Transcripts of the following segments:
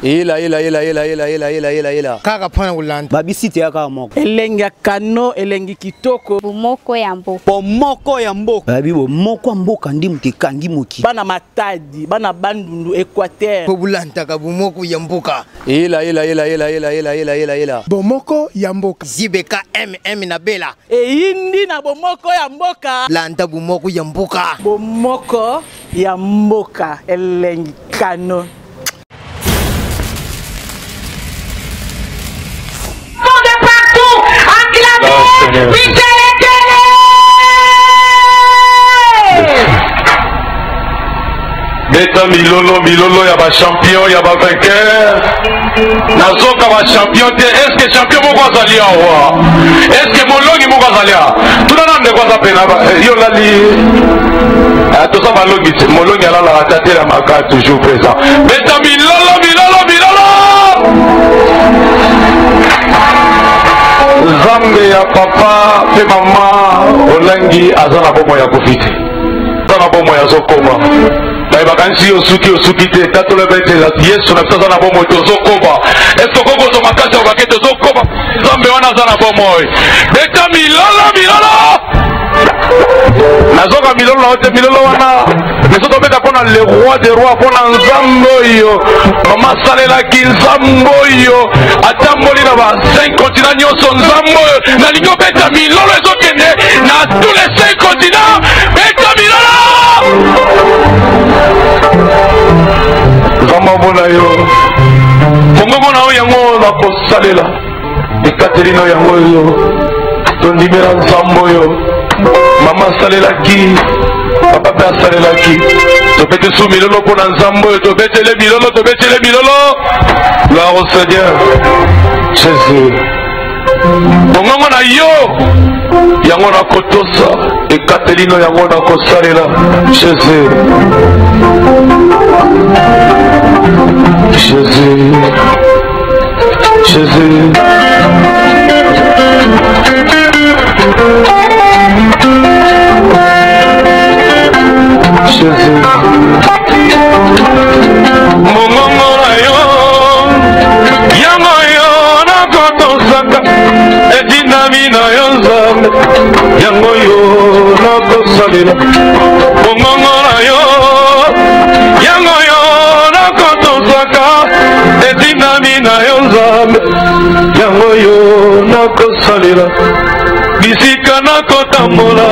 ila. Kaka pona ulanda. Babisite ya kaka moko. Elengi ya kano, elengi kitoko. Bomoko ya mboka. Bomoko ya mboka. Babi bomoko mboka ndi mutekangi moki. Bana Matadi, bana Bandundu, Équateur. Pobulanta ka bomoko ya mboka. Ila. Bomoko ya mboka. Zibeka MM na Bela. Indi na bomoko ya mboka. Landa bomoko ya mboka. Bomoko ya mboka, elengi kano. Beta milolo ya ba champion ya ba vainqueur. Nazoka ba champion te. Est-ce que champion moko azali awa? Est-ce que molongi moko azali awa? Tunana nde kwa pena ba yo lali. Atosa ba longi te molongi ala la tête la maka toujours présent. Beta milolo. Zambe ya papa pe mama olangi azana bomo ya kofiti. Azana bomo ya zokoma. Bakansi osuki te tatola bete la yesu na tsana bomo tozokoba. Esko koko zo makasi o bakete zokoba. Zambe wana azana bomo. Beta milolo. Nazoka milolo wana. Nesoto beta pona le roi des rois pona nzambo yo. Mama salela ki nzambo yo. Atamboli na ba 5 continents nyoso nzambo yo. Na lingo beta milolo ezokende na tous les 5 continents. Beta milolo. Zamba mona yo. Kongo mona yo yango na kosalela. Ekaterina yango yo. Tondimera nzambo yo. Mama salela ki. Papa pe salela ki. Tobete sou milolo pona nzambo yo. Tobete le milolo. Gloire au Seigneur. Jésus. Kongo mona yo. Yango na kotosa. Ekaterina yango na kosalela. Jésus. Jésus. Mongongo na yo, yango yo na kotosaka, etinami na yo nzambe, yango yo na kosalela. Mongongo na yo, yango yo na kotosaka, etinami na yo nzambe, yango yo na kosalela. Bisika na kotambola,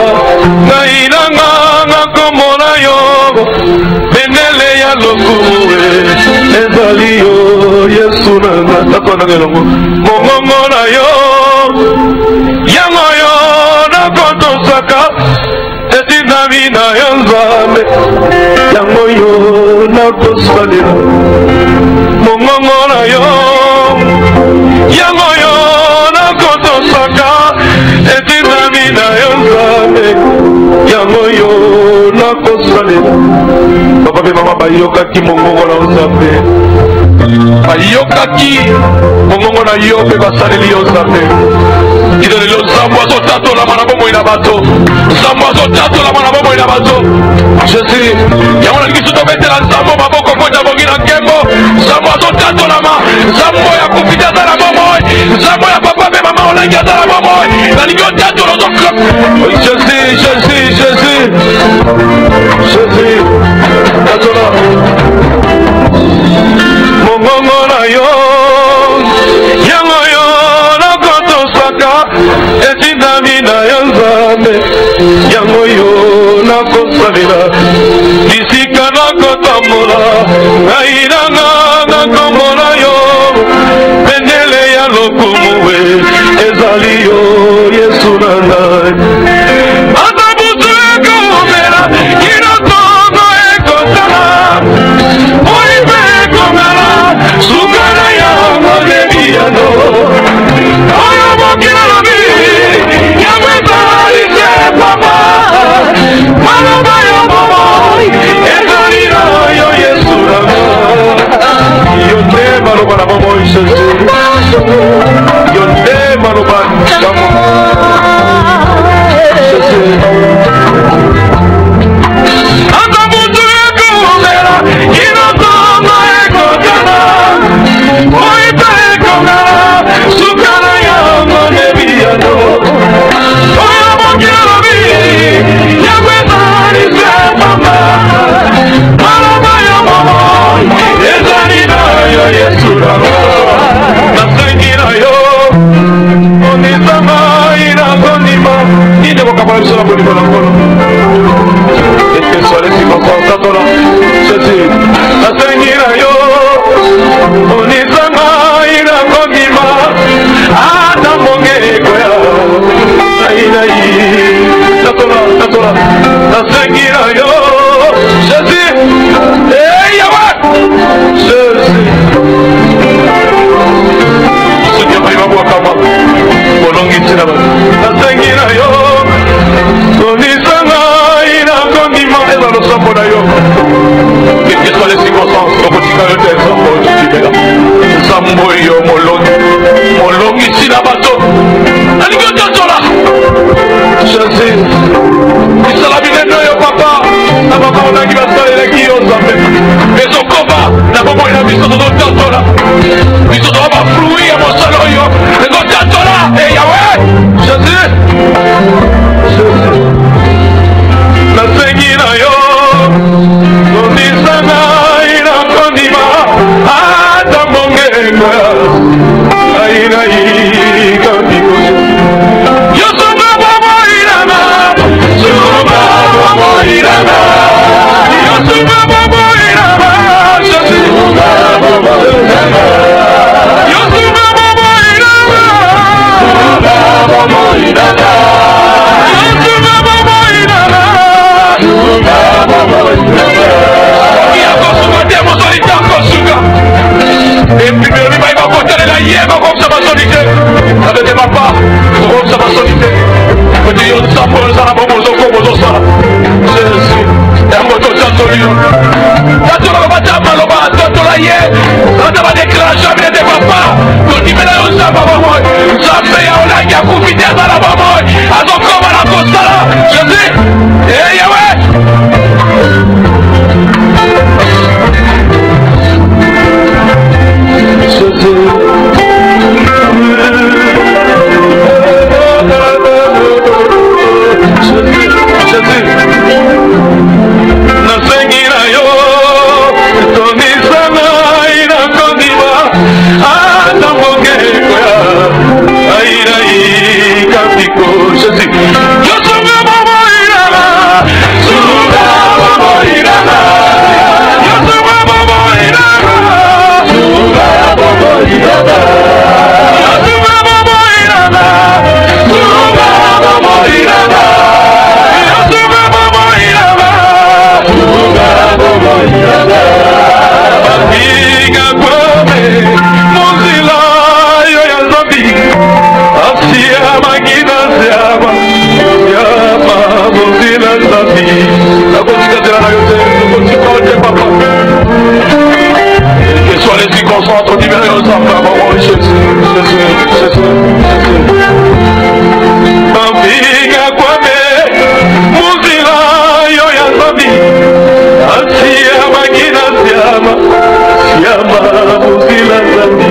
ngai nanga nakomona yo, benele ya lokuwe, ezali yo, Yesu nanga, takona ngelongo, mongongo na yo, yango yo nakotosaka, etinami na yo nzambe, yango yo nakosalela, mongongo na yo, yango yo nakotosaka, etinami na yo nzambe, yango yo nakosalela. Papa pe mama bayokaki mongongo na nzambe, bayokaki mongongo na yo pe basaleli yo nzambe. Kilo lelo nzambe azotatola na bomoi na bato, nzambe azotatola na bomoi na bato. Jésus yango nalingi so tobetela nzambe maboko kwenda bongi na nkembo, nzambe azotatola nzambe ya kofita aza na bomoi, nzambe ya papa pe mama olangi aza na bomoi, nalingi otatola ozokla. Jésus tatola mongongo na yo, yango yo nakotosaka, etinami na yo nzambe, yango yo nakosalela. Bisika nakotambola, ngai nanga nakomona yo, bendele ya lokumu ezali yo, Yesu na ngai. Atabutu ekomela, kinotongo ekotala, oibe ekomela, sukana yango lebiano, oyo mokila lobi, yango ezali sepama, maloba yo bomoi, ezali na yo Yesu na ngai. Yo te maloba na bomoi Jésus, yo te maloba na bomoi. molongitsila nasengi na yo tonisanga ina kondima eza losambo na yo quelles que soient les circonstances okotika yo te nzambo otutibela nzambo yo molongitsila bato nalingi ototola jésus misala minene oyo papa na baba onangi basalelaki yo nzambe ezokoma na bomoi na biso tozototola biso toza baflui ya mosala oyo ezototola eyawe jésus nasengi na yo tondisanga ina kondima ata mongenga ainaikambiko yosunga bamoirana sunga bamoirana yosunga bamoirana yosunga bamoirana yosunga bamoirana sunga bamoirana yosunga bamoirana sunga bamoirana yakosunga demo solita kosunga epimeli baiba kotelela yeba komsa basolite abete papa komsa basolite koti yo nsambo ozala bomozo kozosala jésus yango totatoli yo tatola babata maloba totola ye ata badéclenche abinete papa tondimela yo nzambe bomoi nzambe ya olangi akufi te azala bomoi azokoma na kosala jésus eyewe nasengi na yo tonisanga ina kondima ata mongekoya ainaikambiko jésus yosunga bamoirana sunga bamoirana yosunga bamoirana sunga bamoirana yosunga bamoirana sunga bamoirana Amiga kwame muzila yo ya zambi asia magina siama muzila zambi nakotika tena na yote nakotika ote papa que soit les circonstances on libère ensemble avant Jésus Amiga kwame muzila yo ya zambi asia magina siama muzila zambi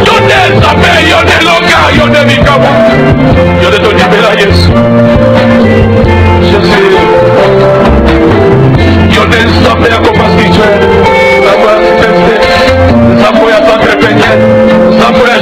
yone zambe yone loka yone mikabu yone tonibela yesu jésus yone zambe ya kompa spirituel zambo ya spirituel zambo ya centre péniel zambo ya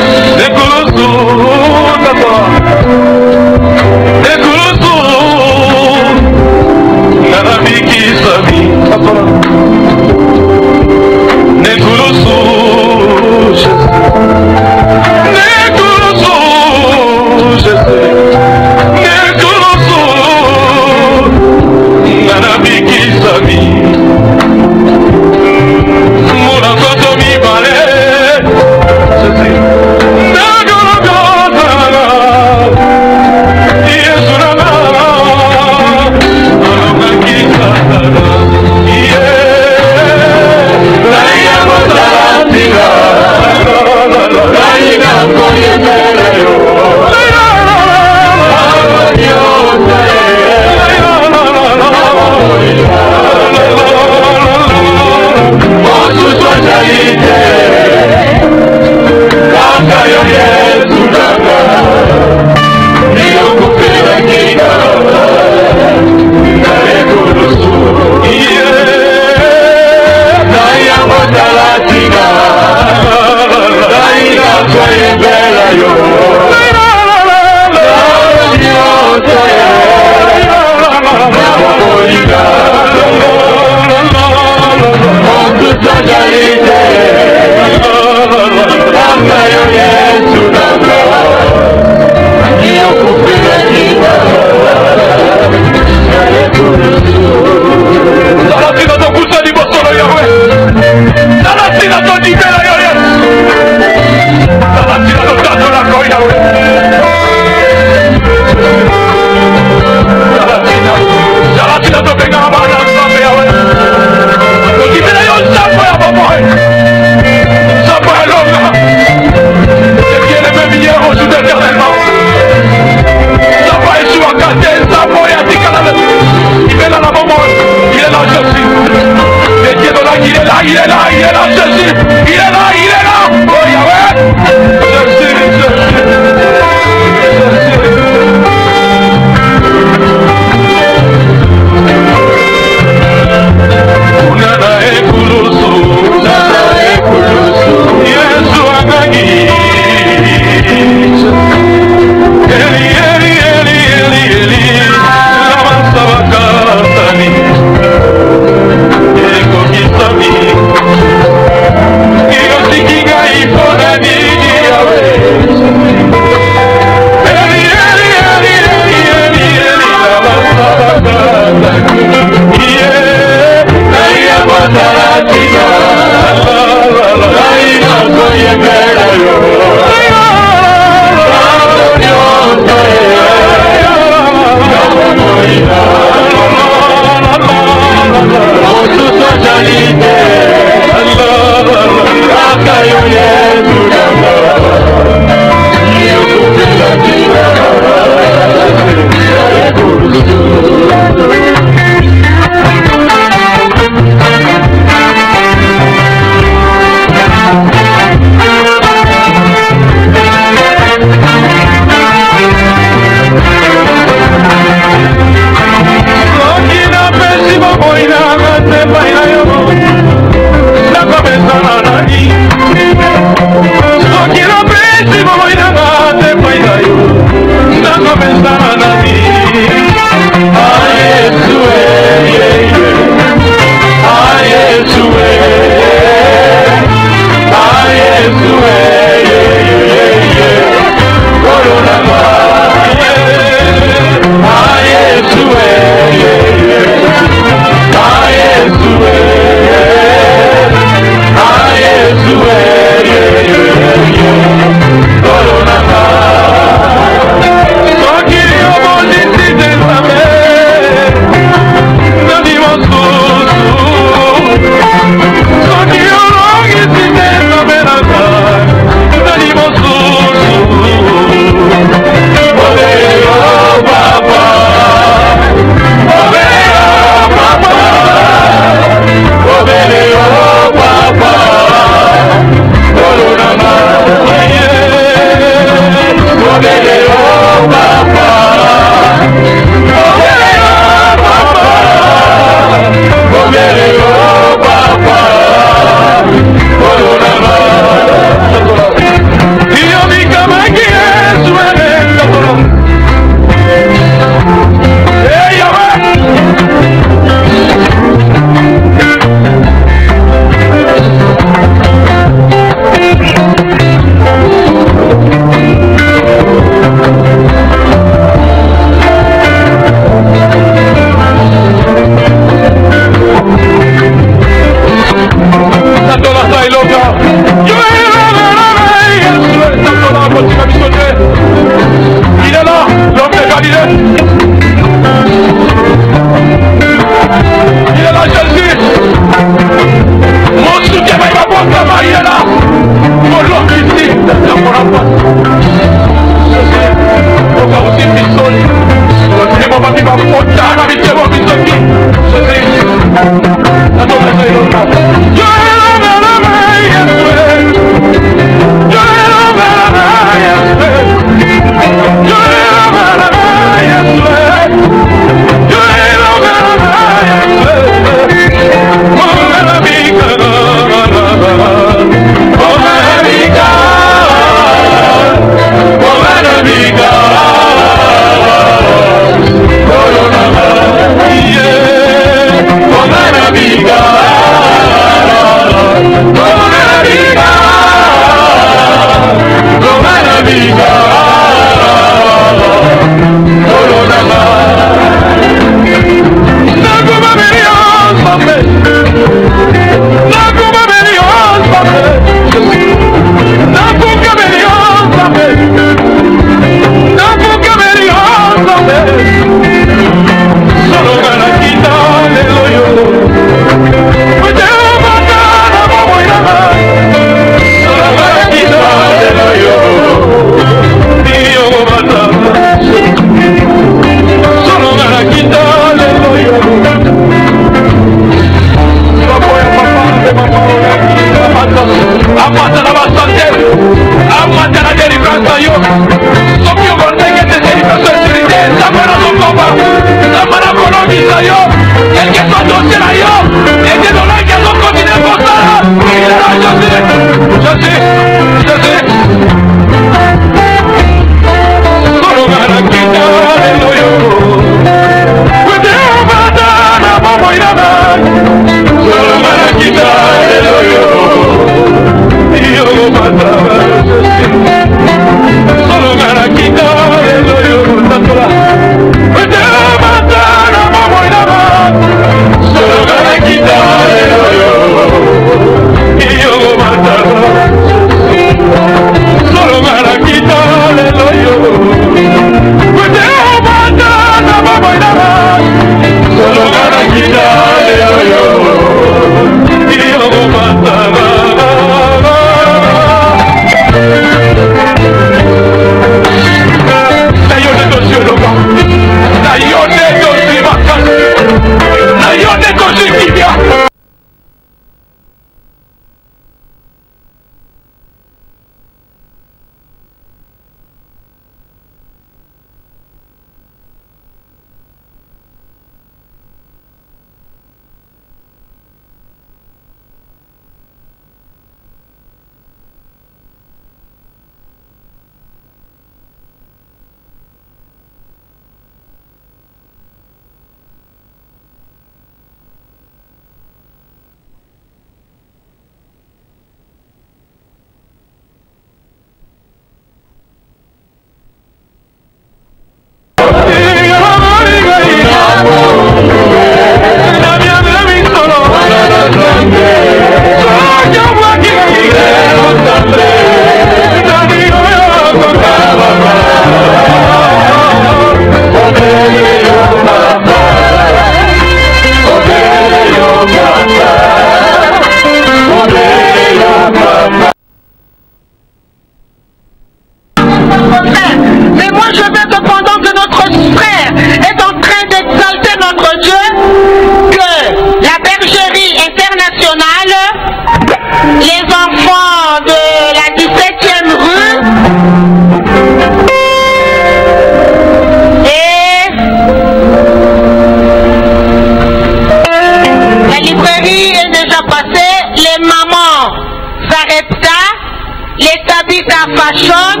Star Fashion,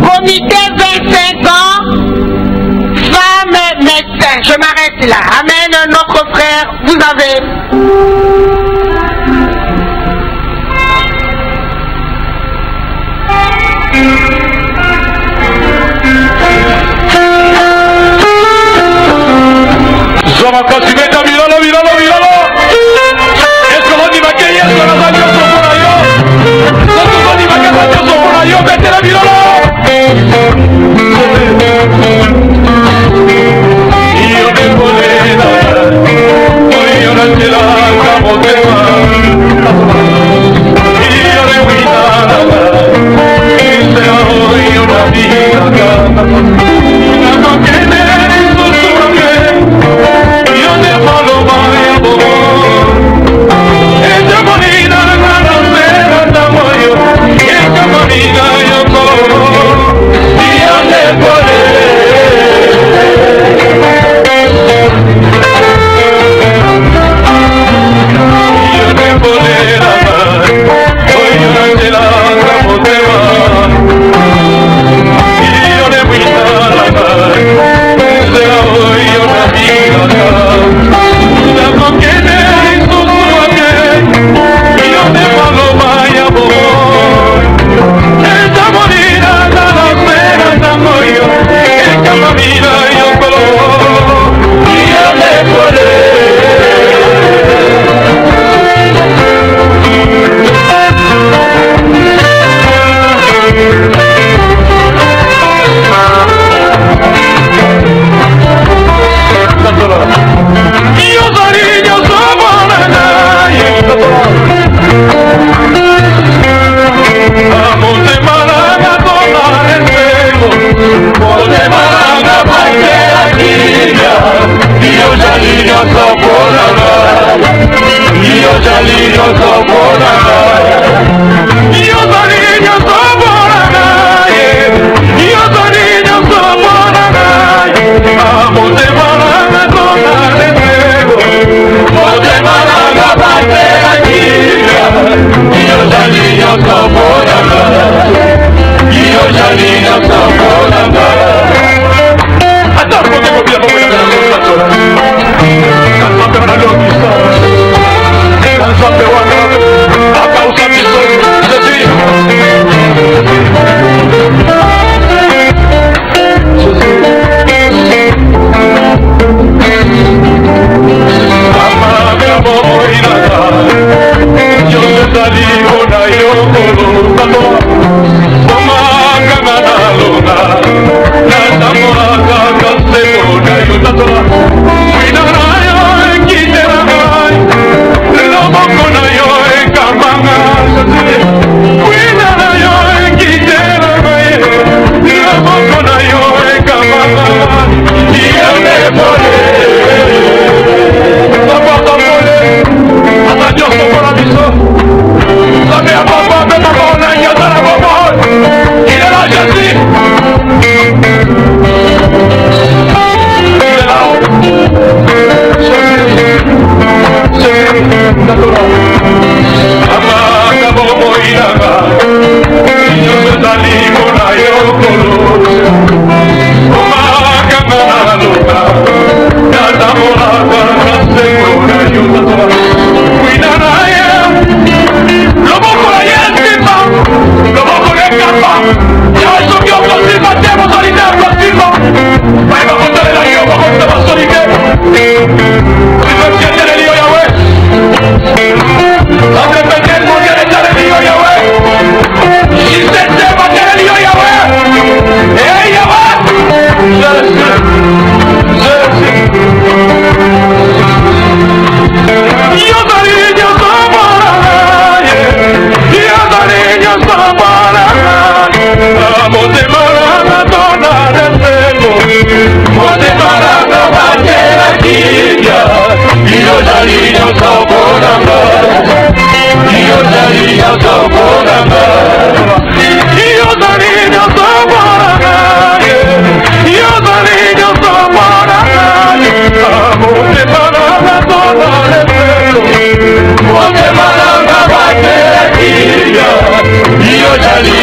comité 25 ans, femme médecin. Je m'arrête là. Amen, notre frère, vous avez.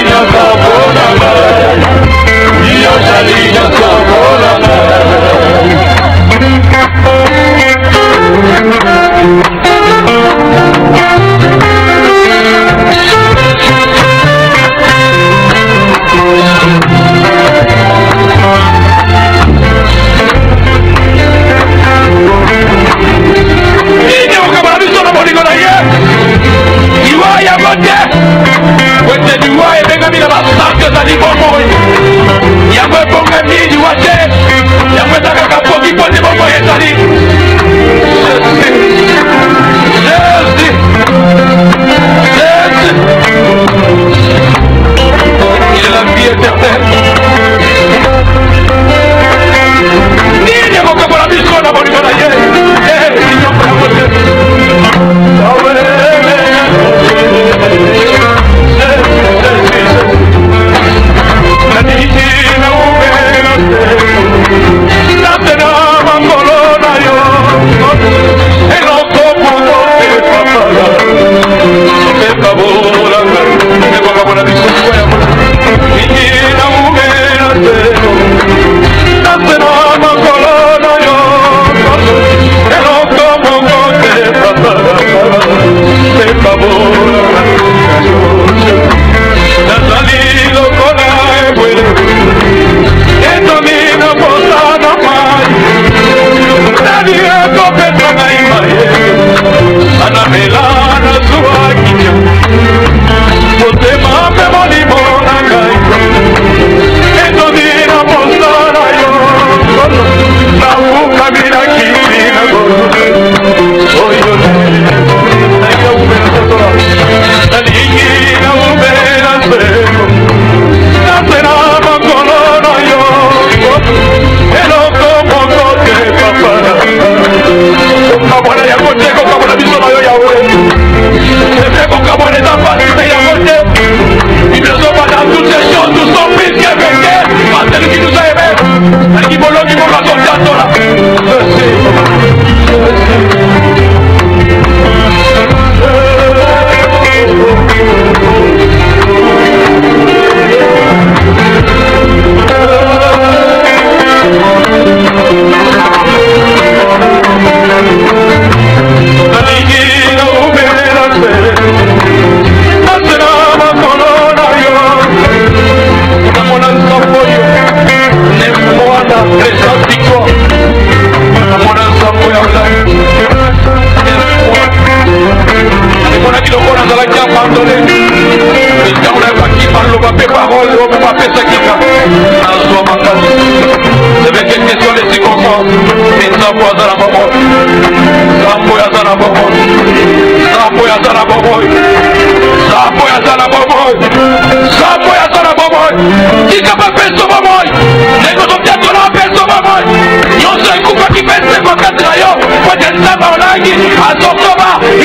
Yo Il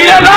est là.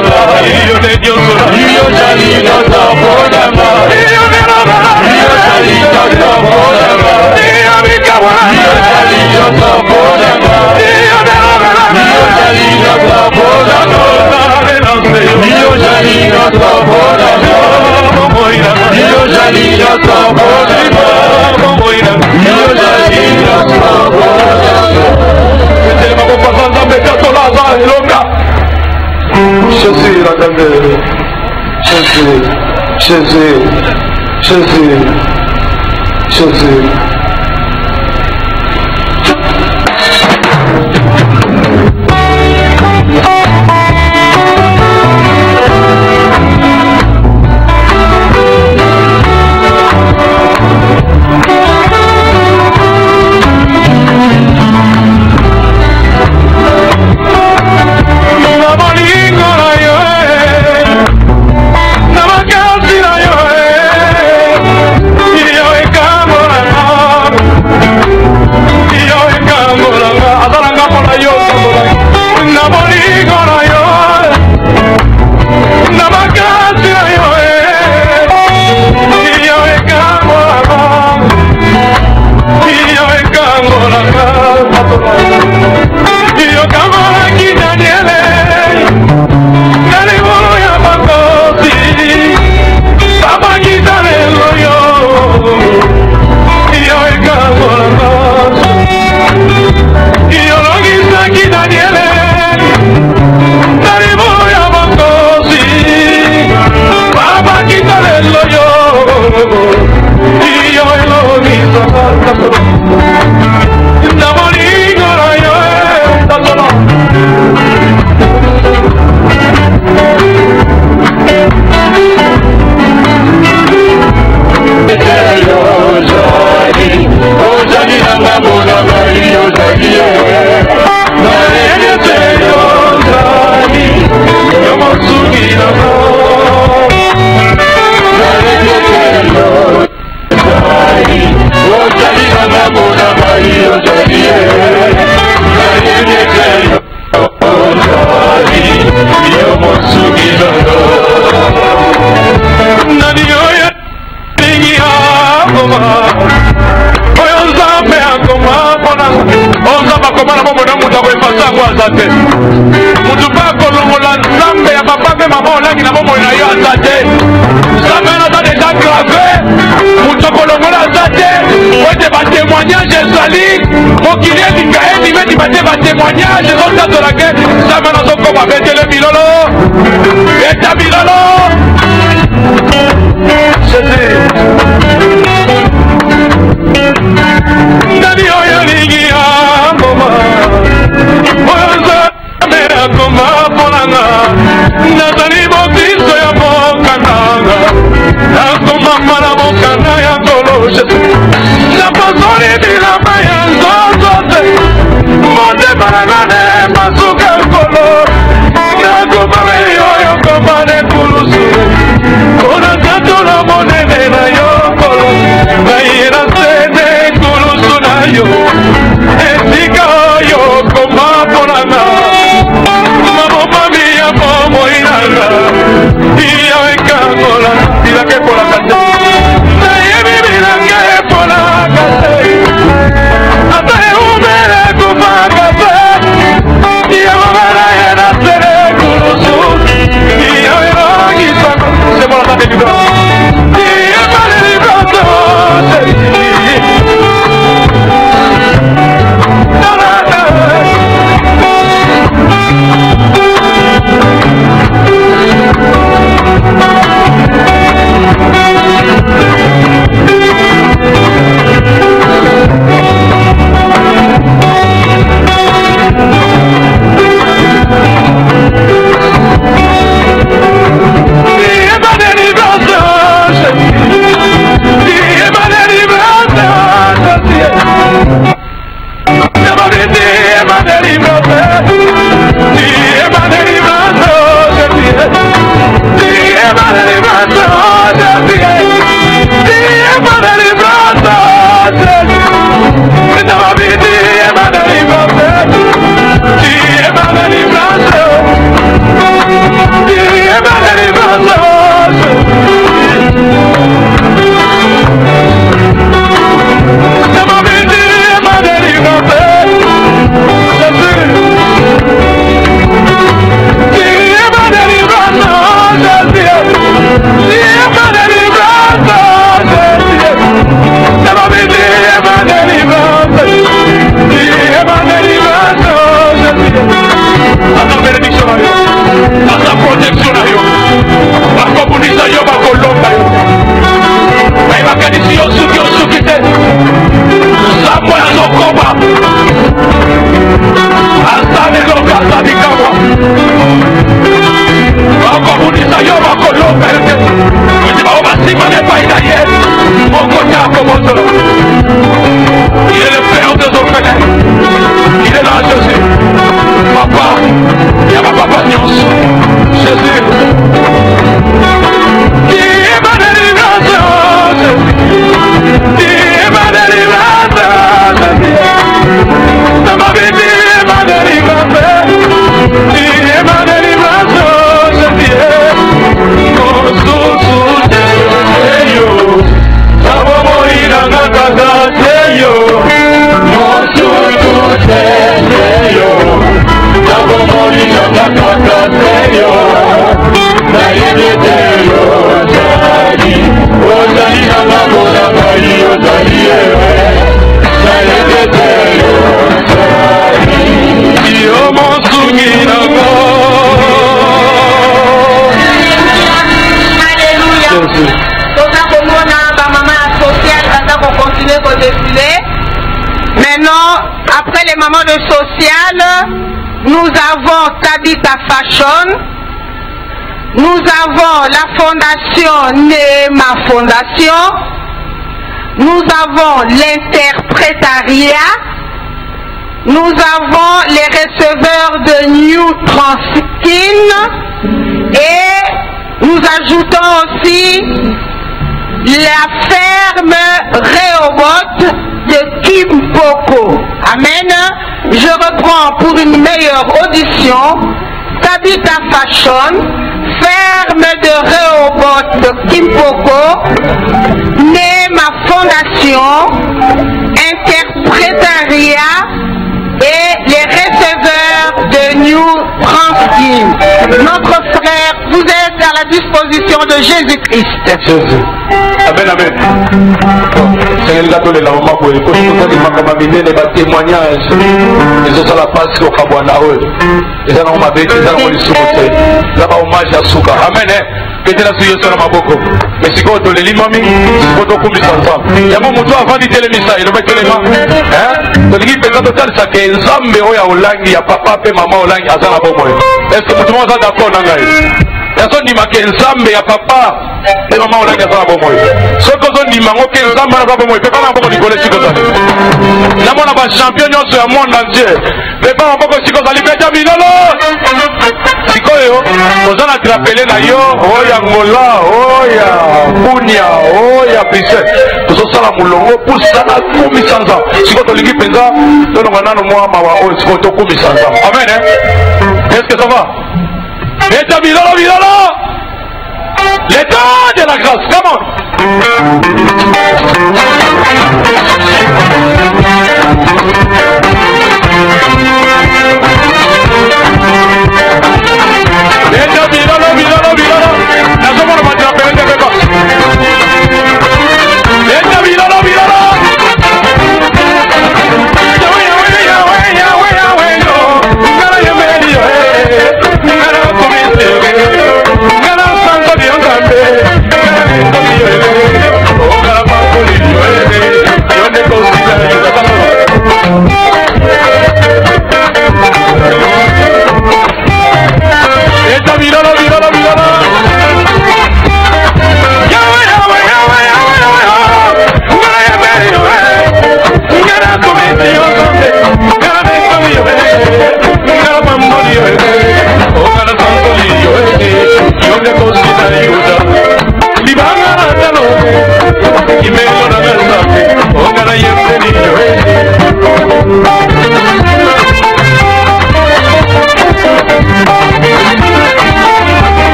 Yo iyo ne nyonso iyo jali nyonso bodanga iyo ne roba iyo jali nyonso bodanga iyo mikawa iyo jali nyonso bodanga iyo ne roba iyo jali nyonso bodanga iyo jali nyonso bodanga iyo jali nyonso bodanga iyo jali nyonso bodanga Tema ko pasanda me katolaza elonga Jésus la grandeur Jésus témoignage de la guerre, ça m'a dit qu'on va mettre le bilolo, et ta bilolo, Masuka kolo, na kumare yo kumare kulusu. Il est le Père des orphelins. Il est là, Jésus. Papa, il y a ma papa Nyos. Jésus. Qui est ma délivrance, Jésus. Qui est ma délivrance, Jésus. Ça m'a béni, ma délivrance. Qui est ma délivrance, Jésus. Mon soutien, yo. Ça va mourir dans la casa, yo. Mon soutien, yo. Ça va mourir dans la casa, yo. Na yedete yo, Jali. Oh, Jali, na la mona, Jali, oh, Jali, na yedete yo, Jali. Yo, mon soutien, Alléluia. Maintenant, après les mamans de social, nous avons Tabitha Fashion, nous avons la fondation Nema Fondation, nous avons l'interprétariat, nous avons les receveurs de New Transkin et nous ajoutons aussi la ferme Rehoboth de Kimpoko. Amen. Je reprends pour une meilleure audition. Tabitha Fashion, ferme de Rehoboth de Kimpoko, Nema Fondation, interprétariat et les receveurs de New Transkin. Notre frère, vous êtes à la disposition de Jésus-Christ. Jésus. Amen, amen. C'est le gâteau de la maman pour les cochons. Ils ont témoignage. Ils ont la passe au Kabwana. Ils ont ma bête, ils ont le souffle. Là-bas, hommage à Souka. Amen. Peut-être la souillure sur la maboko. Mais si vous avez les mamie, vous avez commis ensemble. Il y a mon mouton avant de dire les messages. Il y a les mains. Hein? Donc, il y a total ça que les hommes, il y a papa et maman au langue. Est-ce que tout le monde est d'accord? Personne ne dit que Nzambe ya papa et maman olanga za bomoy. Ce que on dit mango que Nzambe na bomoy, peut pas na boko Nicolas Chikoza. Na mona ba champion nyonso ya monde entier. Peut pas na boko Chikoza libeta milolo. Sikoyo, ozana trapele na yo, oya ngola, oya bunya, oya prise. Tozo sala mulongo pour sana kumi sanza. Siko to ligi penza, to no ngana no mwa mawa o siko to kumi sanza. Amen hein. Est-ce que ça va? L'état milolo, milolo! L'état de la grâce, come on! L'état milolo, milolo, milolo! La somme on va dire appeler des bébés. L'état milolo, milolo!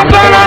Papa,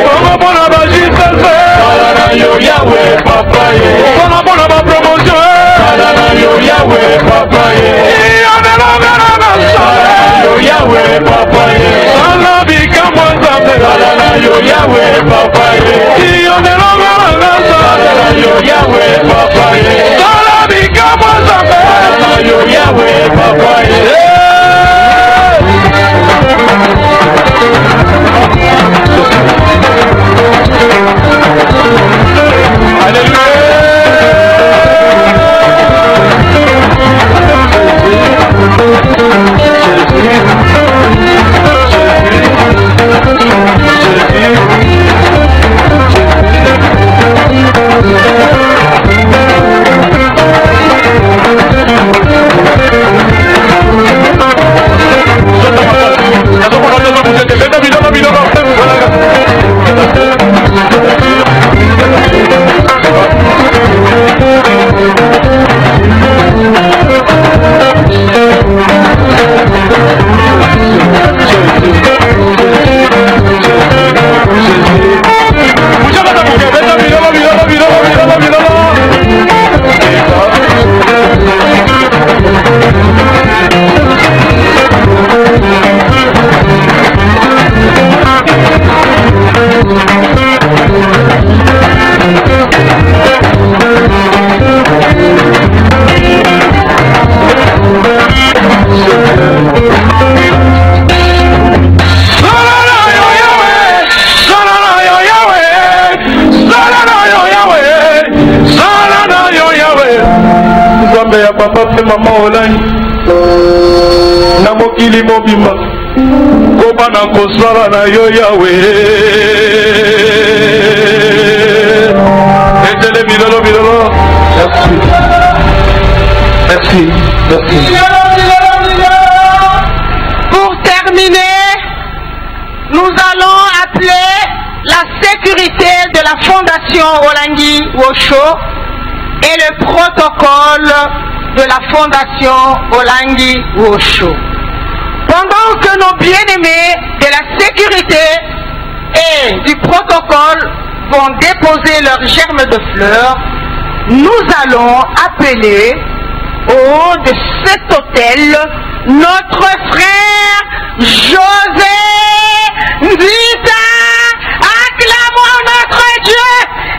Kongo bona ba jisase salana yo Yahweh papa ye Kongo bona ba promotion salana yo Yahweh papa ye Yahweh papa ye Sala bikamo zambe salana yo Yahweh papa ye salana yo Yahweh papa ye Sala bikamo zambe salana yo Yahweh papa ye ya papa pe mama olani na mokili mobimba koba na kosala na yo Yahweh etele bilolo bilolo merci Pour terminer, nous allons appeler la sécurité de la fondation Olangi Wosho et le protocole de la fondation Olangi Wosho. Pendant que nos bien-aimés de la sécurité et du protocole vont déposer leurs germes de fleurs, nous allons appeler au haut de cet hôtel notre frère José Nzita. Acclamons notre Dieu,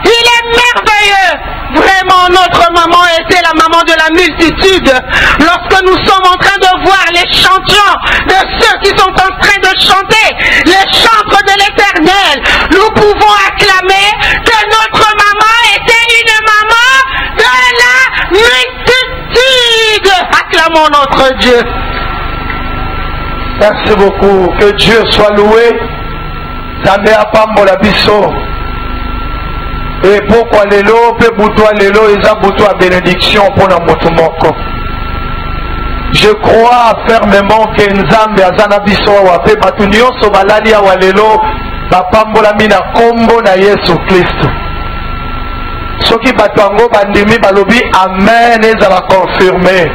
il est merveilleux. Vraiment, notre maman était la maman de la multitude. Lorsque nous sommes en train de voir les chanteurs de ceux qui sont en train de chanter les chantres de l'Éternel, nous pouvons acclamer que notre maman était une maman de la multitude. Acclamons notre Dieu. Merci beaucoup, que Dieu soit loué. Zambe apambola biso. Et pourquoi lelo pe buto lelo eza buto a bénédiction pour na moto moko. Je crois fermement que Nzambe azana biso wa pe batu nyonso balali ya walelo bapambola mina kombo na Yesu Kristo. Soki batu ango bandimi balobi amen ezala confirmé.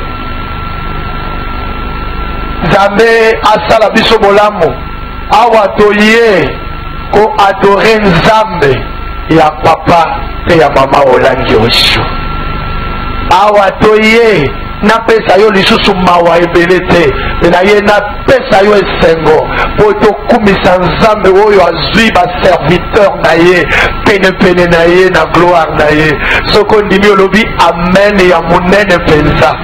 Nzambe asala biso bolamu awa toye ko adorer Nzambe ya papa pe ya mama Olangi Wosho. Awa toye na pesa yo lisusu mawa ebele te na ye na pesa yo esengo po tokumisa Nzambe oyo azwi ba serviteur na ye pene na ye na gloire na ye. Soko ndimi olobi amen ya munene penza.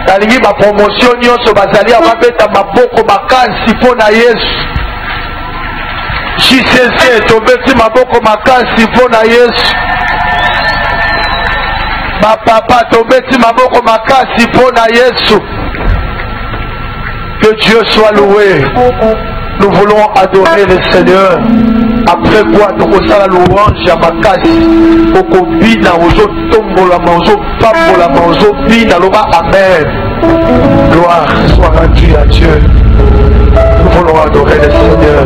Talingi ba promotion nyonso bazali ababeta maboko makansi po na Yesu. JCC tobeti maboko makansi po na Yesu. Ba papa tobeti maboko makasi po na Yesu. Que Dieu soit loué. Nous voulons adorer le Seigneur. Après quoi, nous allons la louange à makasi. Oko bina ozo tombola ozo pambola ozo bina loba amen. Gloire soit rendue à Dieu. Nous voulons adorer le Seigneur.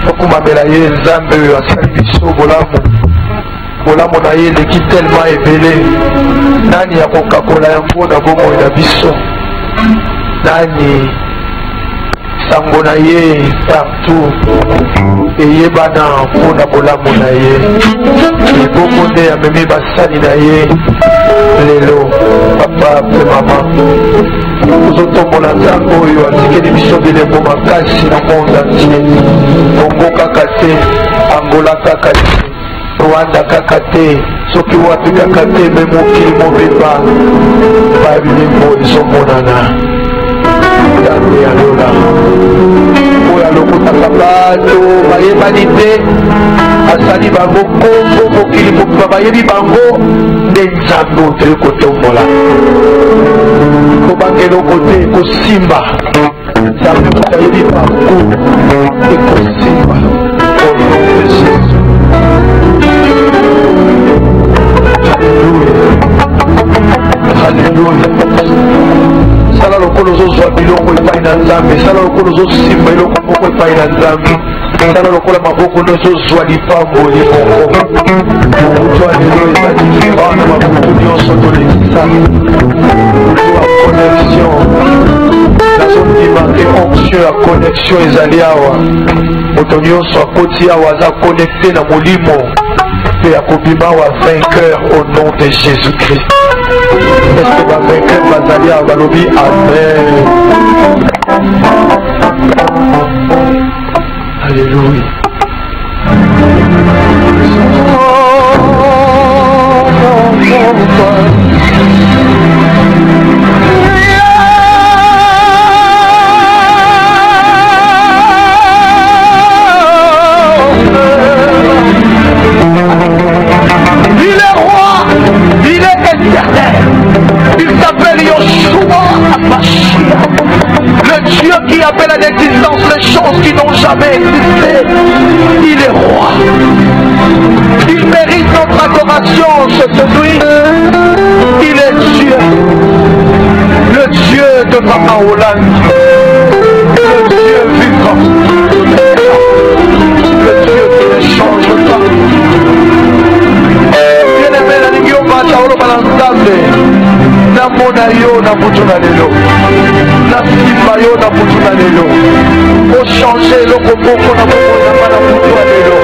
Okumabela ye Nzambe asali biso bolamu. Bolamu na ye leki tellement ebele. Nani akokakola yango na bomoi na biso. Nani sango na ye partout eyebana mpona bolamu na ye eboko nde amemi basali na ye lelo papa pe mama tozotombola nzambe oyo atikeli biso bilembo makasi na monde entier Congo kaka te Angola kaka te Rwanda kaka te soki wapi kaka te me mokili mobimba babilembo ezomonana nzambe ya lola oyo alokotaka bato bayebani te asali bango kombo mokili mobimba bayebi bango nde nzambe oyo toyei kotombola kobanga eloko te ekosimba nzambe moto ayebi bango ekosimba au nom de Jésus. Alléluia. Sala lokolo zozwa biloko epai na nzambe, sala lokolo zosimba eloko moko epai na nzambe, sala lokola maboko nozozwa lipambo liboko mokutu alelo eza différent na mabutu nyonso tolekisa kozwa connexion nazondima ke onction ya connexion ezali awa moto nyonso akoti awa aza connecté na molimo mpe akobima wa vainqueur au nom de Jésus-Christ. Est-ce que va vainqueur bazali awa balobi amen. Alléluia. Il s'appelle Yoshua Hamashiach, le Dieu qui appelle à l'existence les choses qui n'ont jamais existé. Il est roi. Il mérite notre adoration cette nuit. Il est Dieu, le Dieu de Papa Hollande, le Dieu vivant, le Dieu qui ne change pas. Bien-aimé, la ligue Paolo Balanzambe, namona yo na mutuna lelo, na simba yo na mutuna lelo, o changer loko moko na moko na mutuna lelo.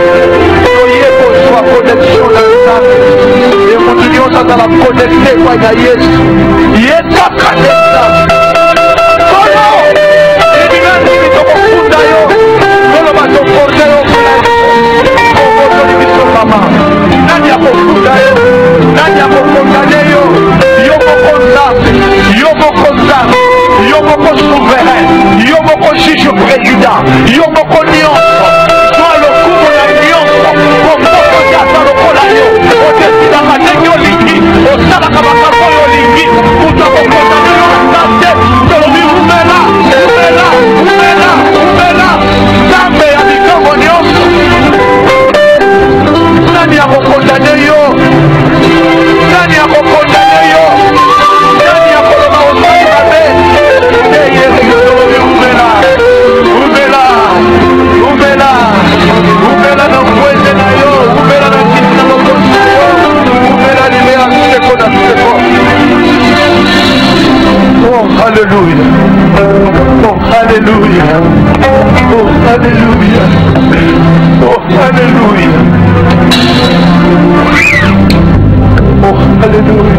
Oye ko swa connexion na nzambe, e mutu nyonso azala connecté kwa na Yesu. Yeta kanesa. Kono, elingi bitokofunda yo, kono batokorda yo kono biso mama. Nani akofunda yo? Nani akokondane yo? Yo moko nzambe, yo moko nzambe, yo moko souverain, yo moko juge président, yo moko nyonso, toi lokumu na nyonso, komoko nyasa lokola yo, odesidaka ndenge olingi, osalaka makambo oyo olingi, kuta kokondane yo nzambe, tolobi umela, umela, umela, umela, nzambe ya likambo nyonso. Nani akokondane yo? Nani akokondane yo? Nani akoloba osali mabe? Eye tolobi umela, umela, umela, umela na kweze na yo, umela na kiti na mokosi yo, umela lilea seko na seko. Oh, hallelujah. Oh, hallelujah. Oh, hallelujah. Oh, hallelujah. Oh, hallelujah. Oh, hallelujah. Oh,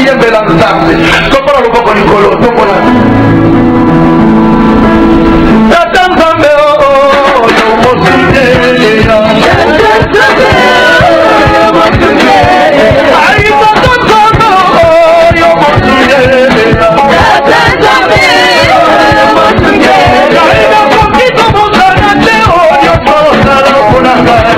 yembela nzambe topona loboko likolo topona tata nzambe oyo mosungeya ai tata nzambe oyo mosungeya ai nakoki tomosana te oyo tosala mpona ngai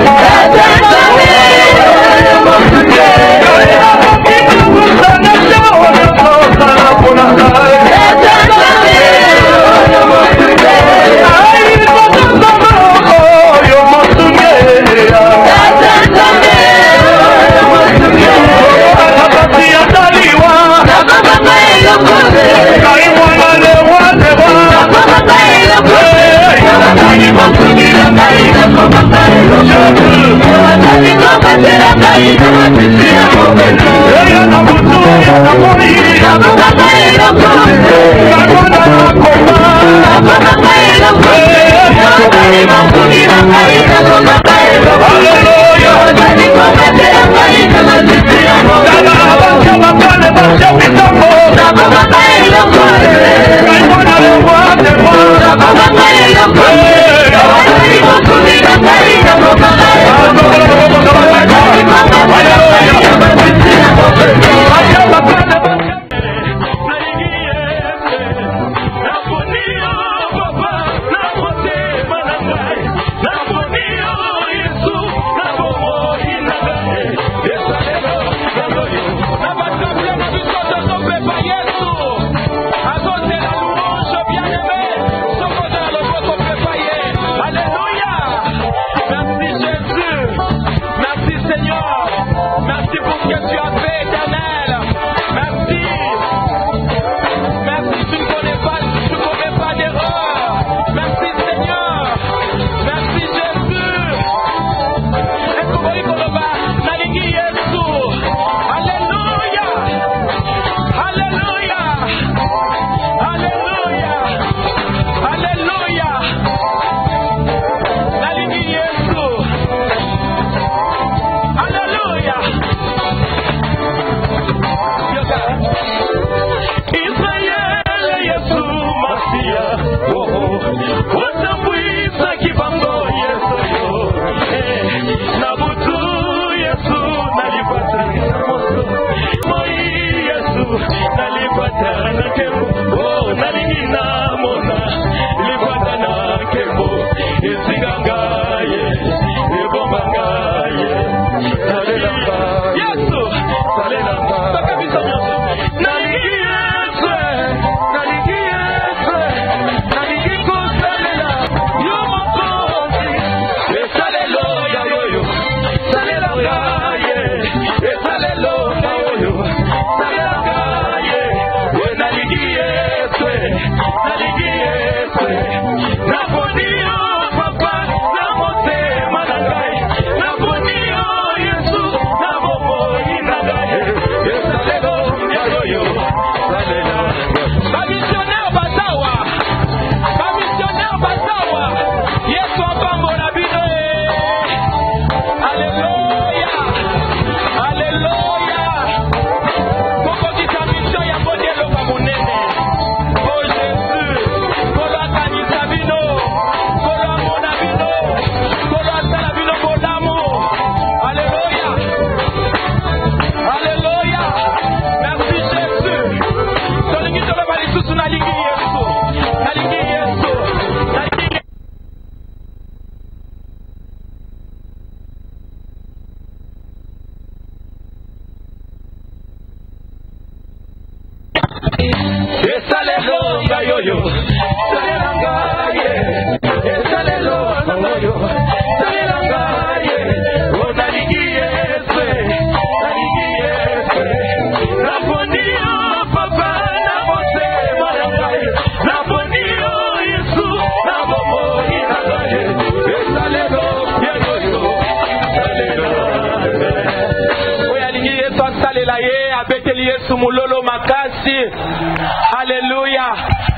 Alléluia.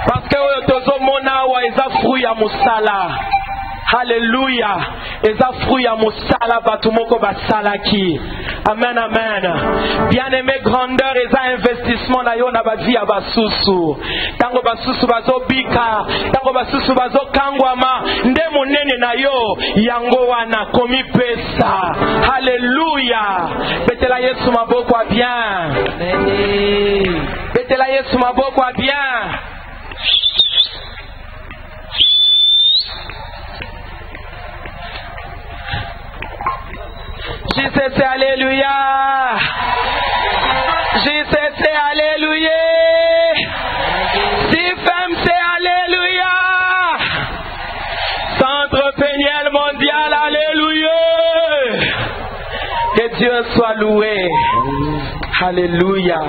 Parce que tozo mona wa eza fruit ya musala. Alléluia. Eza fruit ya mosala batumoko basalaki. Amen, amen. Bien-aimé, grandeur eza investissement na yo na ba vie ya basusu. Tango basusu bazobika, tango basusu bazokangwama, nde monene na yo yango wana komi pesa. Alléluia. Betela Yesu maboko a bien. Betela Yesu maboko a bien. JCC, alléluia. JCC, alléluia. CFMC, alléluia. Centre Péniel mondial, alléluia. Que Dieu soit loué. Alléluia.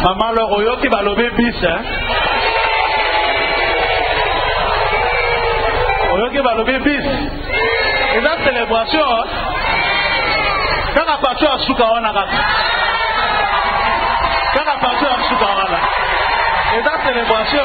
Maman le royo qui va lever bis, hein. Royo qui va lever bis. Et la célébration, quand la partie à Soukawana, quand la partie à Soukawana, Et ça, célébration.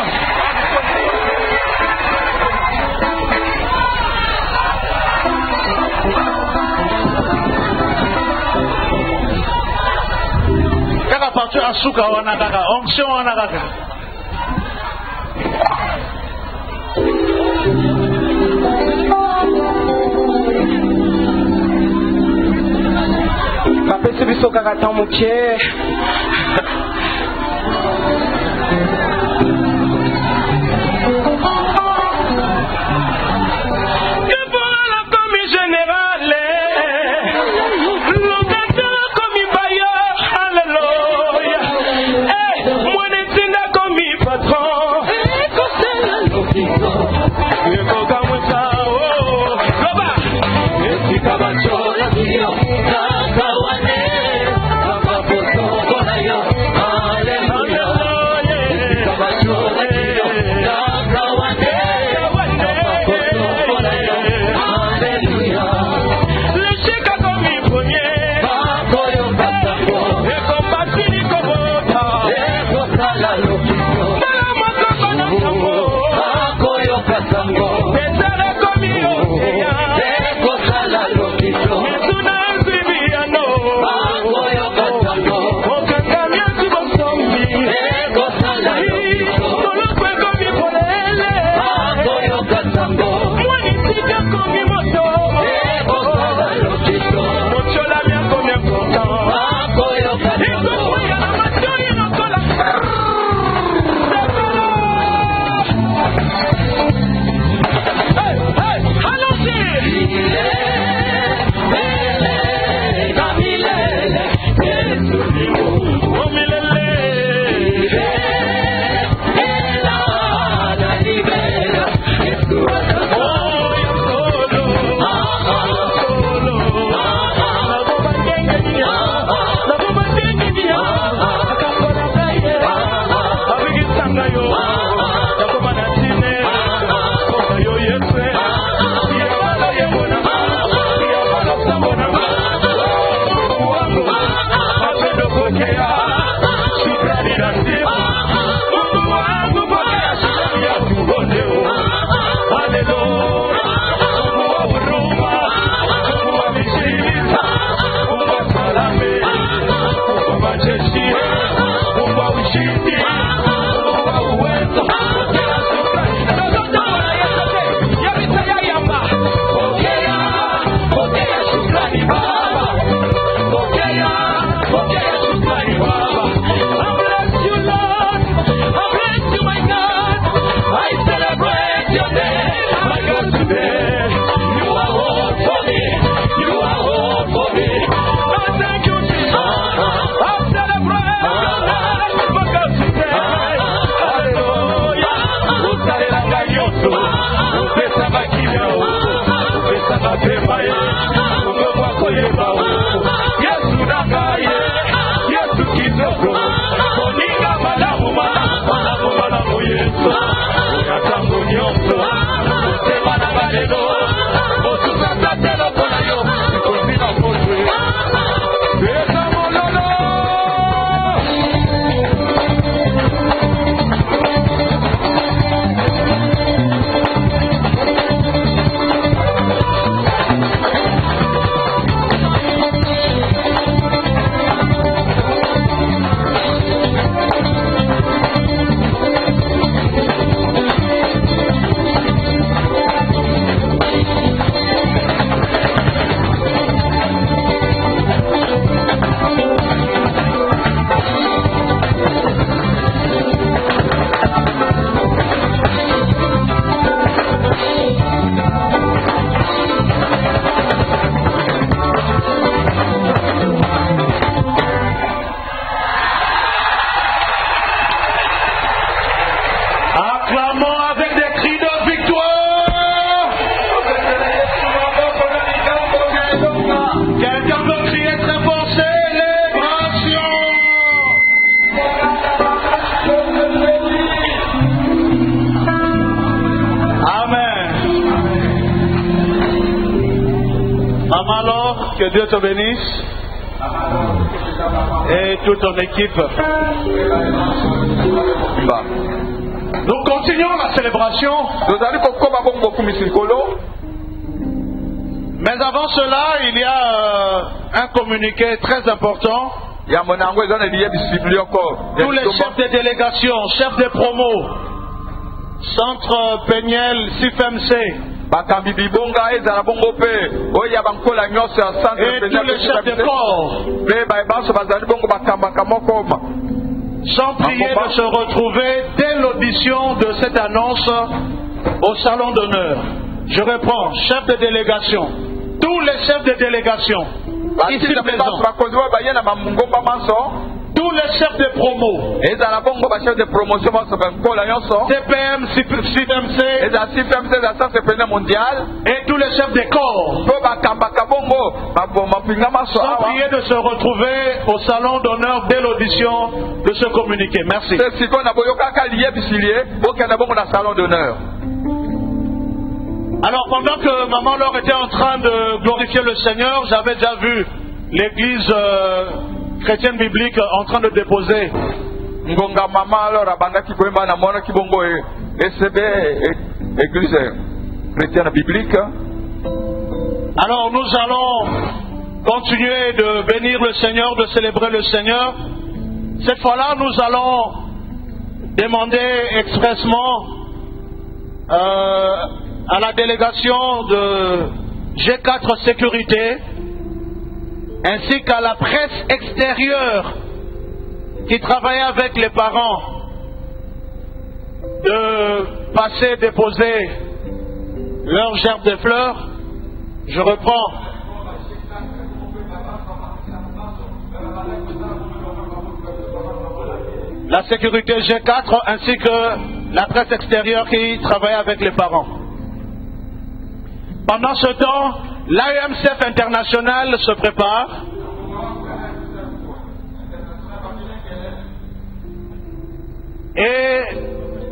Kaka partout à Souka, on a kaka. Onction, on a kaka. Kapesi biso kaka temps mokie. Que Dieu te bénisse. et toute ton équipe. Nous continuons la célébration. Mais avant cela, il y a un communiqué très important. Tous les chefs de délégation, chefs de promo, Centre Peniel, CIFMC, et tous les chefs de corps sont priés de se retrouver dès l'audition de cette annonce au salon d'honneur. Je reprends, chefs de délégation, tous les chefs de délégation ici présents, tous les chefs de promo, CPM, CIFMC, et tous les chefs de corps sont priés de se retrouver au salon d'honneur dès l'audition de ce communiqué. Merci. Alors pendant que Maman Laure était en train de glorifier le Seigneur, j'avais déjà vu l'église chrétienne biblique en train de déposer. Alors nous allons continuer de bénir le Seigneur, de célébrer le Seigneur. Cette fois-là, nous allons demander expressement à la délégation de G4 Sécurité ainsi qu'à la presse extérieure qui travaillait avec les parents de passer déposer leur gerbe de fleurs. Je reprends. La sécurité G4 ainsi que la presse extérieure qui travaillait avec les parents. Pendant ce temps, l'AEMCF International se prépare. Et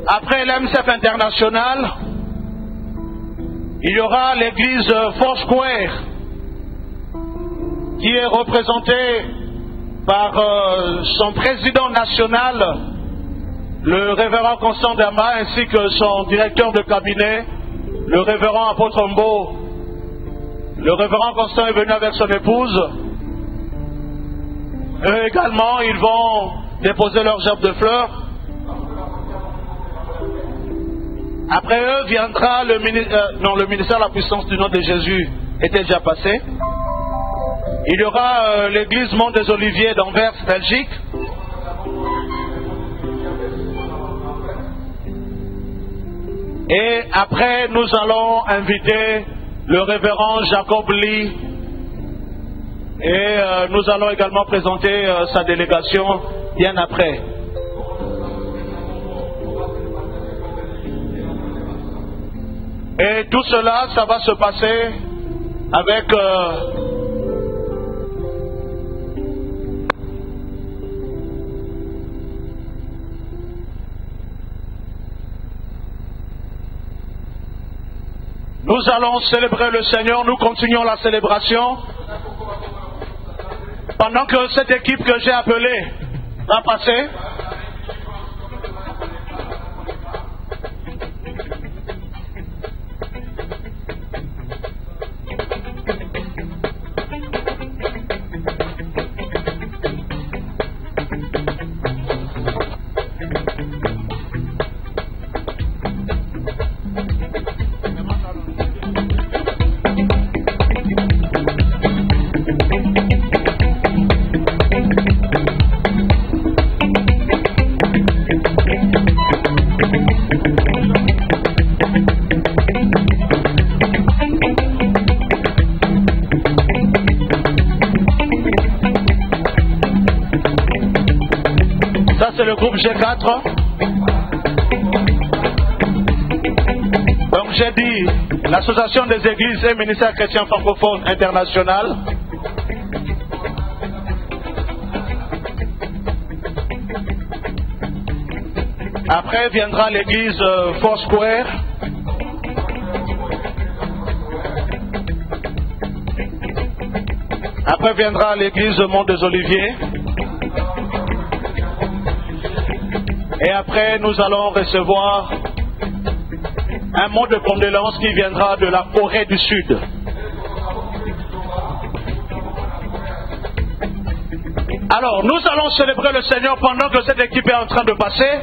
après l'AEMCF International, il y aura l'église Foursquare qui est représentée par son président national, le révérend Constant Dama, ainsi que son directeur de cabinet, le révérend Apôtre Mbo. Le révérend Constant est venu avec son épouse. Eux également, ils vont déposer leur gerbe de fleurs. Après eux viendra le ministère de la puissance du nom de Jésus était déjà passé. Il y aura l'église Mont des Oliviers d'Anvers, Belgique. Et après, nous allons inviter le révérend Jacob Lee. Et nous allons également présenter sa délégation bien après. Et tout cela, ça va se passer avec nous allons célébrer le Seigneur, nous continuons la célébration. Pendant que cette équipe que j'ai appelée va passer, c'est le groupe G4. Donc j'ai dit l'association des églises et ministère chrétien francophone international. Après viendra l'église Foursquare. Après viendra l'église Mont des Oliviers. Et après, nous allons recevoir un mot de condoléances qui viendra de la Corée du Sud. Alors, nous allons célébrer le Seigneur pendant que cette équipe est en train de passer.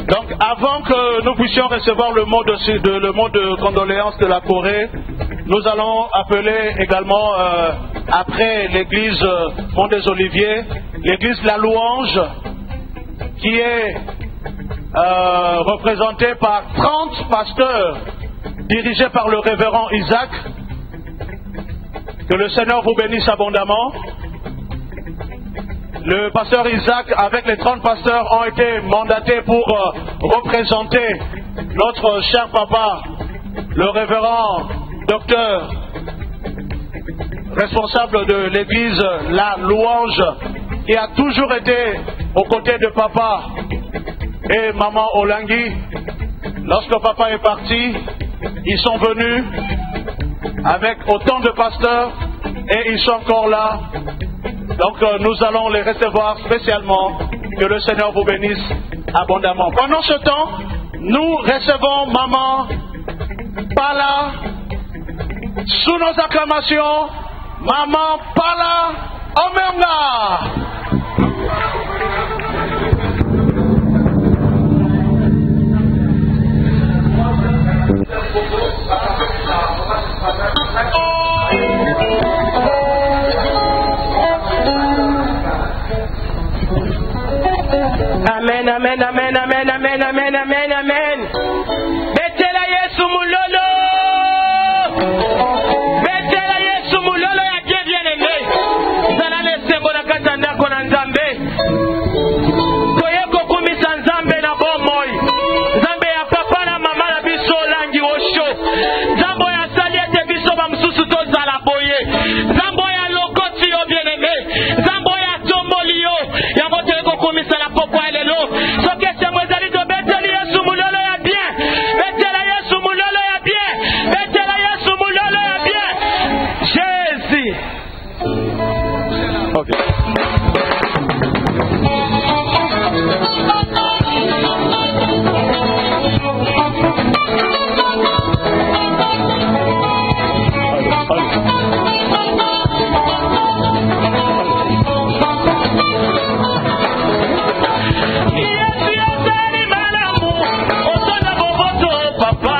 Donc, avant que nous puissions recevoir le mot de condoléances de la Corée, nous allons appeler également, après l'église Mont des Oliviers, l'église La Louange, qui est représentée par 30 pasteurs dirigés par le révérend Isaac. Que le Seigneur vous bénisse abondamment. Le pasteur Isaac, avec les 30 pasteurs, ont été mandatés pour représenter notre cher papa, le révérend docteur, responsable de l'église La Louange, qui a toujours été aux côtés de papa et maman Olangui. Lorsque papa est parti, ils sont venus avec autant de pasteurs et ils sont encore là. Donc nous allons les recevoir spécialement. Que le Seigneur vous bénisse abondamment. Pendant ce temps, nous recevons maman Pala sous nos acclamations. Maman Pala Omenga. Amen, amen, amen, amen, amen, amen, amen, amen. Betela Yesu mulolo. Betela Yesu mulolo ya Dieu bien-aimé. Zala lese bona katanda kona nzambe. Koyeko kumisa nzambe na bomoi. Nzambe ya papa na mama na biso langi osho. Nzambo ya sali ete biso ba msusu to zala boye. Nzambo ya lokoti yo bien-aimé. Nzambo ya tomboli yo. Ya moteko kumisa na pokwa elelo. So que se mwezali to beteli Yesu mulolo ya bien. Betela Yesu mulolo ya bien. Betela Yesu mulolo ya bien. Jésus. Okay. Papa,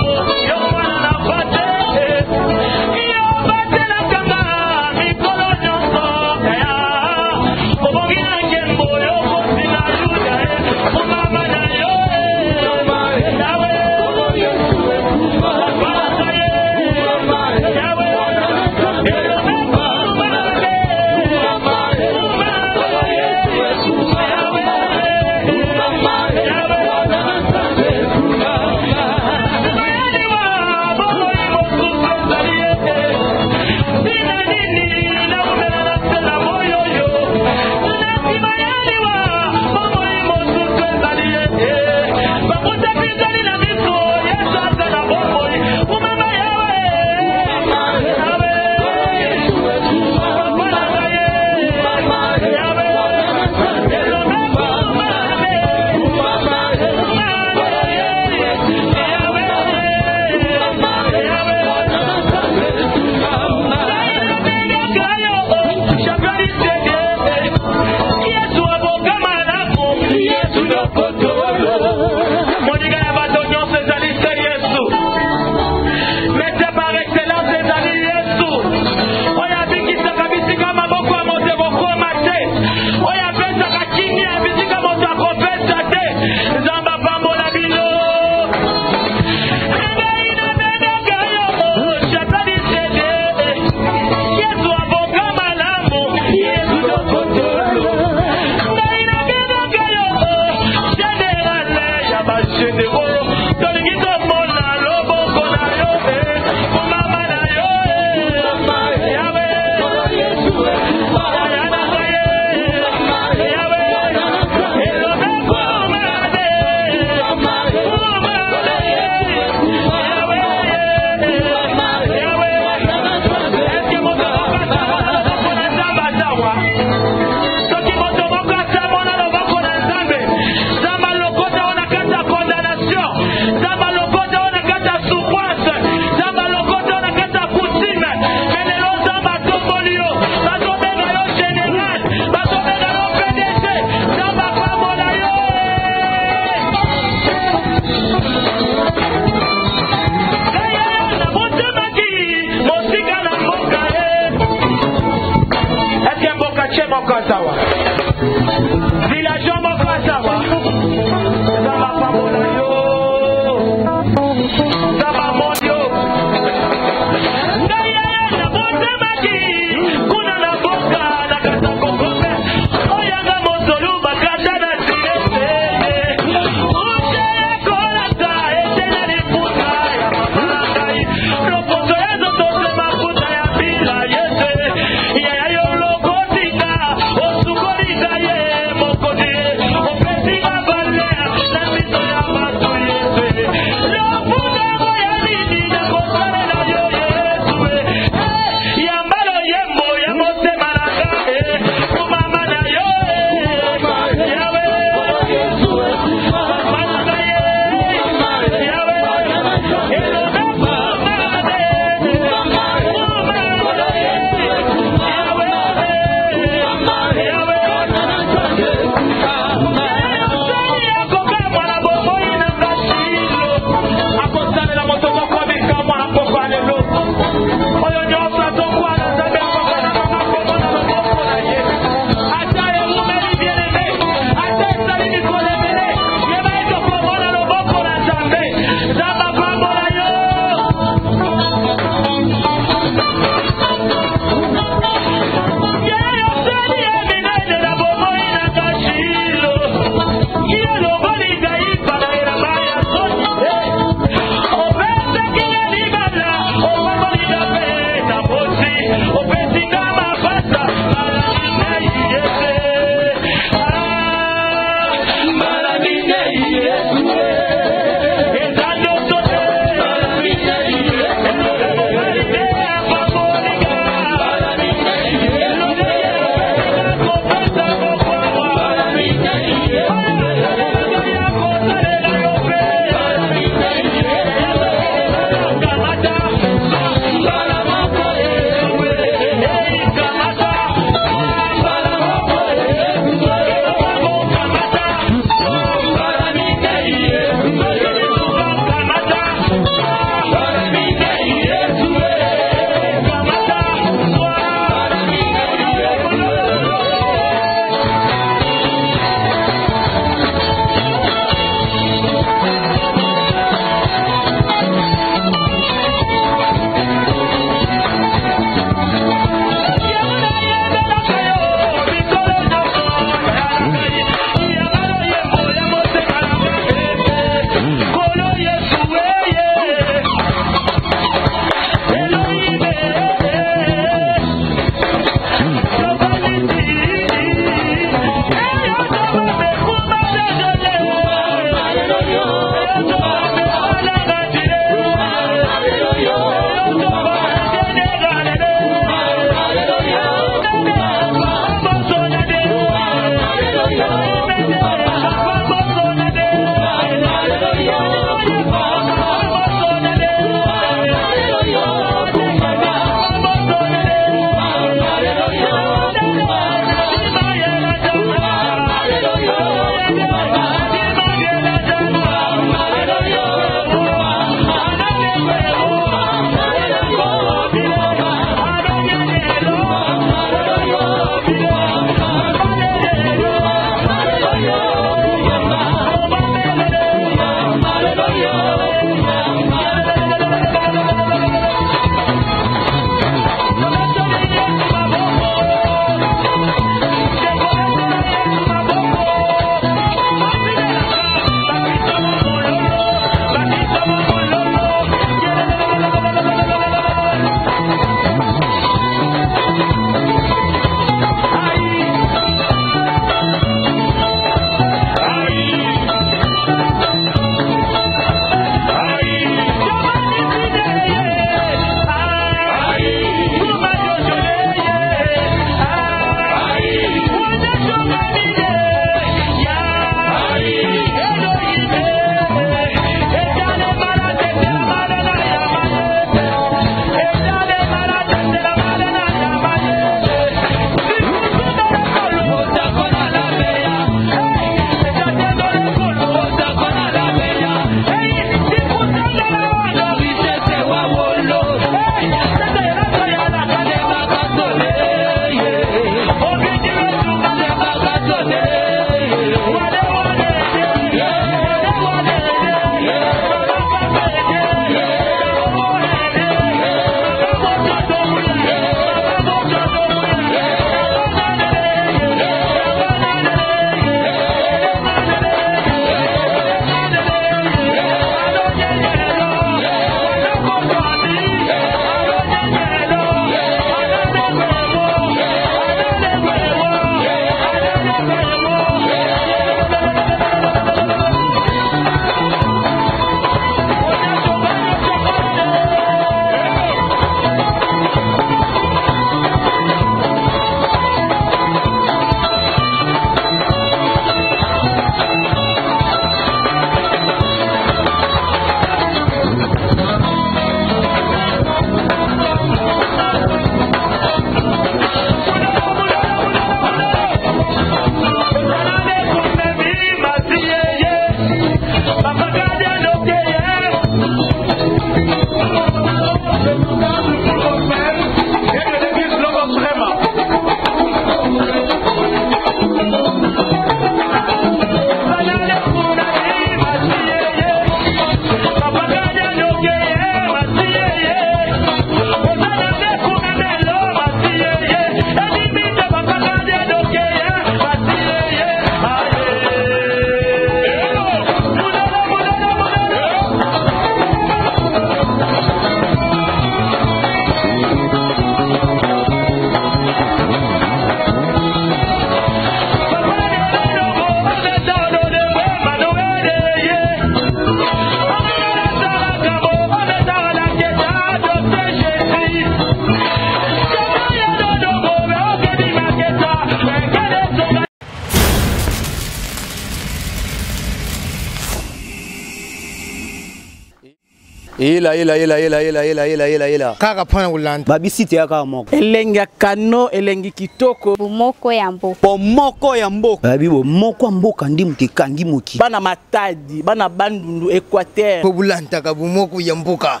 ela kaka pona kulanda babisite ya kaka moko elengi ya kano elengi kitoko bomoko ya mboka bomoko ya mboka babi bomoko ya mboka ndi mutu ekangi moki bana matadi bana bandundu Équateur po bulantaka bomoko ya mboka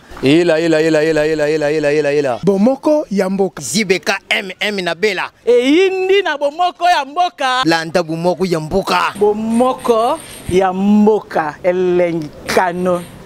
bomoko ya mboka zibeka na bela eyindi na bomoko ya mboka landa bomoko ya mboka bomoko ya mboka elengi kano